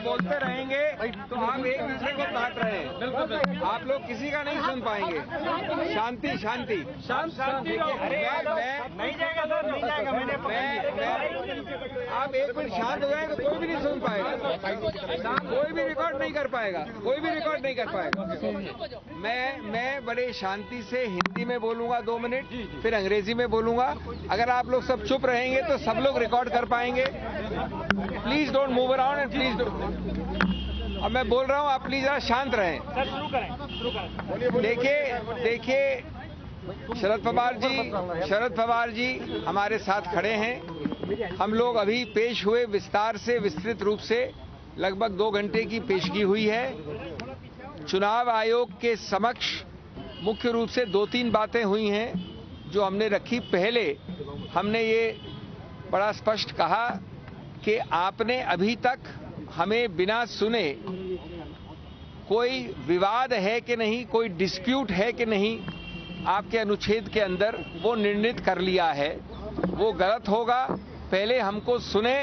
बोलते रहेंगे तो आप एक दूसरे को काट रहे हैं। आप लोग किसी का नहीं सुन पाएंगे। शांति शांति शांति। नहीं जाएगा सर, नहीं जाएगा। आप एक मिनट शांत हो जाएंगे तो कोई भी नहीं सुन पाएगा, कोई भी रिकॉर्ड नहीं कर पाएगा, कोई भी रिकॉर्ड नहीं कर पाएगा। मैं बड़े शांति से हिंदी में बोलूंगा 2 मिनट, फिर अंग्रेजी में बोलूंगा। अगर आप लोग सब चुप रहेंगे तो सब लोग रिकॉर्ड कर पाएंगे। Please don't move around and please don't. अब मैं बोल रहा हूं, आप प्लीज जरा शांत रहें। शुरू करें। देखिए शरद पवार जी हमारे साथ खड़े हैं। हम लोग अभी पेश हुए, विस्तार से विस्तृत रूप से लगभग 2 घंटे की पेशगी हुई है। चुनाव आयोग के समक्ष मुख्य रूप से 2-3 बातें हुई हैं जो हमने रखी। पहले हमने ये बड़ा स्पष्ट कहा कि आपने अभी तक हमें बिना सुने कोई विवाद है कि नहीं, कोई डिस्प्यूट है कि नहीं आपके अनुच्छेद के अंदर, वो निर्णित कर लिया है। वो गलत होगा। पहले हमको सुने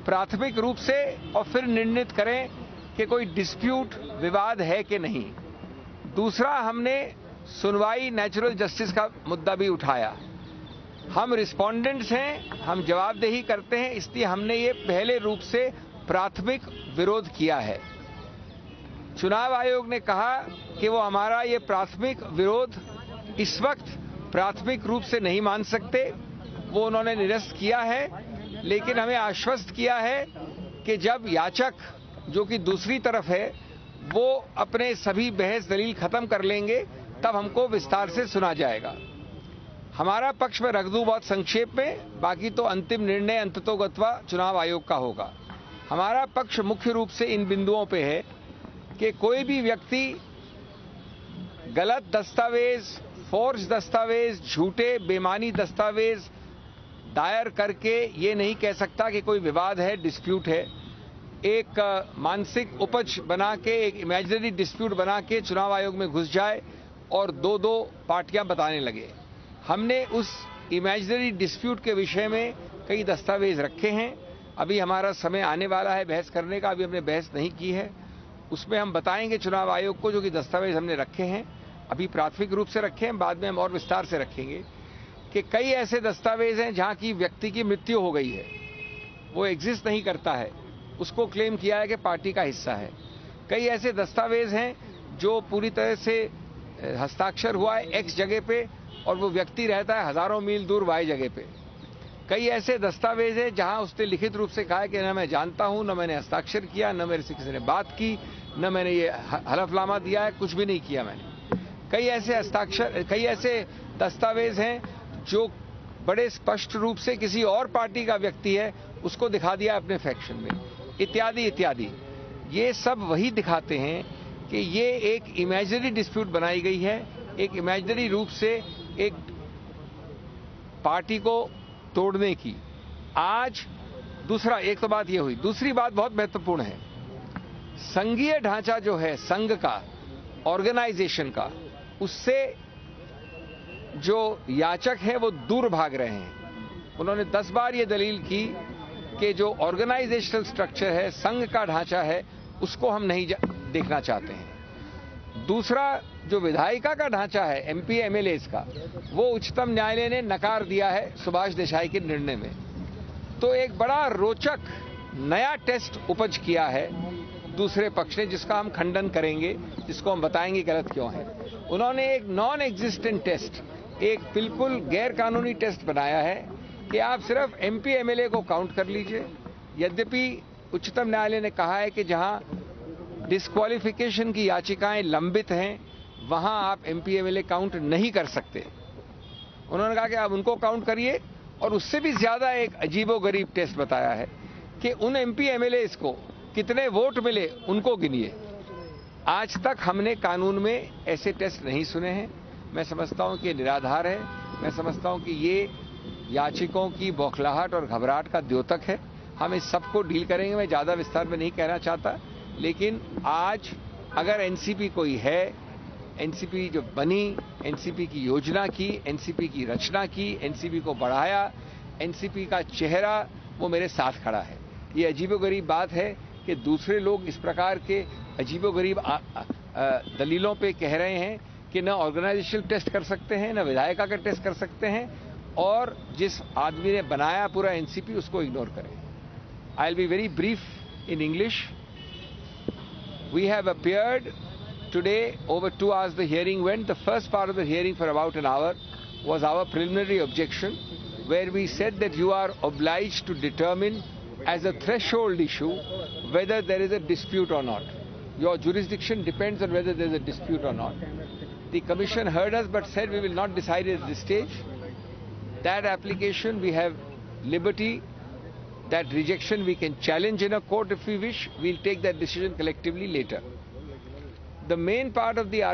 प्राथमिक रूप से और फिर निर्णित करें कि कोई डिस्प्यूट, विवाद है कि नहीं। दूसरा, हमने सुनवाई, नेचुरल जस्टिस का मुद्दा भी उठाया। हम रिस्पोंडेंट्स हैं, हम जवाबदेही करते हैं, इसलिए हमने ये पहले रूप से प्राथमिक विरोध किया है। चुनाव आयोग ने कहा कि वो हमारा ये प्राथमिक विरोध इस वक्त प्राथमिक रूप से नहीं मान सकते, वो उन्होंने निरस्त किया है। लेकिन हमें आश्वस्त किया है कि जब याचक, जो कि दूसरी तरफ है, वो अपने सभी बहस दलील खत्म कर लेंगे तब हमको विस्तार से सुना जाएगा। हमारा पक्ष में रख दूं बहुत संक्षेप में, बाकी तो अंतिम निर्णय अंततोगत्वा चुनाव आयोग का होगा। हमारा पक्ष मुख्य रूप से इन बिंदुओं पे है कि कोई भी व्यक्ति गलत दस्तावेज, फोर्ज दस्तावेज, झूठे बेमानी दस्तावेज दायर करके ये नहीं कह सकता कि कोई विवाद है, डिस्प्यूट है। एक मानसिक उपज बना के, एक इमेजिनरी डिस्प्यूट बना के चुनाव आयोग में घुस जाए और 2-2 पार्टियां बताने लगे। हमने उस इमेजिनरी डिस्प्यूट के विषय में कई दस्तावेज रखे हैं। अभी हमारा समय आने वाला है बहस करने का, अभी हमने बहस नहीं की है। उसमें हम बताएंगे चुनाव आयोग को जो कि दस्तावेज हमने रखे हैं, अभी प्राथमिक रूप से रखे हैं, बाद में हम और विस्तार से रखेंगे कि कई ऐसे दस्तावेज हैं जहां की व्यक्ति की मृत्यु हो गई है, वो एग्जिस्ट नहीं करता है, उसको क्लेम किया है कि पार्टी का हिस्सा है। कई ऐसे दस्तावेज हैं जो पूरी तरह से हस्ताक्षर हुआ है एक्स जगह पे और वो व्यक्ति रहता है हजारों मील दूर वाई जगह पे। कई ऐसे दस्तावेज हैं जहां उसने लिखित रूप से कहा है कि न मैं जानता हूं, न मैंने हस्ताक्षर किया, न मेरे से किसी ने बात की, न मैंने ये हलफनामा दिया है, कुछ भी नहीं किया मैंने। कई ऐसे दस्तावेज हैं जो बड़े स्पष्ट रूप से किसी और पार्टी का व्यक्ति है, उसको दिखा दिया अपने फैक्शन में, इत्यादि इत्यादि। ये सब वही दिखाते हैं कि ये एक इमेजिनरी डिस्प्यूट बनाई गई है, एक इमेजिनरी रूप से एक पार्टी को तोड़ने की। आज दूसरा, एक तो बात ये हुई, दूसरी बात बहुत महत्वपूर्ण है। संघीय ढांचा जो है संघ का, ऑर्गेनाइजेशन का, उससे जो याचक है वो दूर भाग रहे हैं। उन्होंने 10 बार ये दलील की कि जो ऑर्गेनाइजेशनल स्ट्रक्चर है, संघ का ढांचा है, उसको हम नहीं देखना चाहते हैं। दूसरा, जो विधायिका का ढांचा है एमपी एमएलएज का, वो उच्चतम न्यायालय ने नकार दिया है सुभाष देसाई के निर्णय में। तो एक बड़ा रोचक नया टेस्ट उपज किया है दूसरे पक्ष ने, जिसका हम खंडन करेंगे, जिसको हम बताएंगे गलत क्यों है। उन्होंने एक नॉन एग्जिस्टेंट टेस्ट, एक बिल्कुल गैर कानूनी टेस्ट बनाया है कि आप सिर्फ एमपी एमएलए को काउंट कर लीजिए। यद्यपि उच्चतम न्यायालय ने कहा है कि जहां डिस्क्वालिफिकेशन की याचिकाएं लंबित हैं, वहां आप एमपी एमएलए काउंट नहीं कर सकते। उन्होंने कहा कि आप उनको काउंट करिए, और उससे भी ज्यादा एक अजीबोगरीब टेस्ट बताया है कि उन एमपी एमएलएज को कितने वोट मिले उनको गिनिए। आज तक हमने कानून में ऐसे टेस्ट नहीं सुने हैं। मैं समझता हूं कि निराधार है। मैं समझता हूं कि ये याचिकों की बौखलाहट और घबराहट का द्योतक है। हम इस सबको डील करेंगे। मैं ज्यादा विस्तार में नहीं कहना चाहता, लेकिन आज अगर एनसीपी कोई है, एनसीपी जो बनी, एनसीपी की योजना की, एनसीपी की रचना की, एनसीपी को बढ़ाया, एनसीपी का चेहरा वो मेरे साथ खड़ा है। ये अजीबोगरीब बात है कि दूसरे लोग इस प्रकार के अजीबोगरीब दलीलों पे कह रहे हैं कि न ऑर्गेनाइजेशन टेस्ट कर सकते हैं, न विधायिका का टेस्ट कर सकते हैं, और जिस आदमी ने बनाया पूरा एनसीपी उसको इग्नोर करें। I will be very brief in English. We have appeared today over 2 hours the hearing went. The first part of the hearing for about an hour was our preliminary objection, where we said that you are obliged to determine as a threshold issue whether there is a dispute or not. Your jurisdiction depends on whether there is a dispute or not. The commission heard us but said we will not decide at this stage. That application we have liberty. That rejection we can challenge in a court if we wish. We'll take that decision collectively later. The main part of the argument